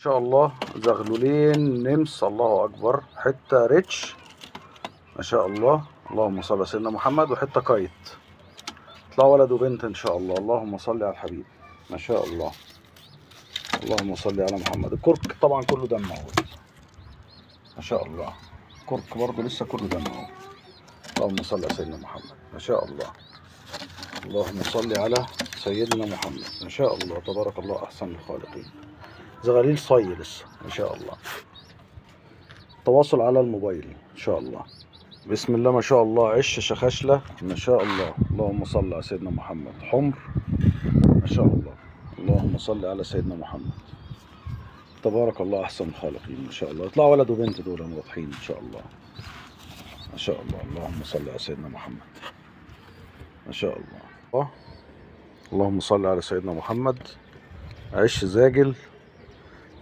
شاء الله زغلولين نمس، الله اكبر، حته ريتش ما شاء الله. اللهم صل على سيدنا محمد. وحته كايت، يطلعوا ولد وبنت ان شاء الله. اللهم صل على الحبيب ما شاء الله. اللهم صل على محمد. الكرك طبعا كله دم اهو ما شاء الله. الكرك برضه لسه كله دم اهو. اللهم صل على سيدنا محمد ما شاء الله. اللهم صل على سيدنا محمد ما شاء الله. تبارك الله احسن الخالقين. زغاليل صي لسه ما شاء الله. تواصل على الموبايل ان شاء الله. بسم الله ما شاء الله. عش شخشلة ما شاء الله. اللهم صل على سيدنا محمد. حمر ما شاء الله. اللهم صل على سيدنا محمد. تبارك الله احسن الخالقين ما شاء الله. يطلعوا ولد وبنت دول واضحين ان شاء الله ما شاء الله. اللهم صل على سيدنا محمد ما شاء الله. اللهم صل على سيدنا محمد. عش زاجل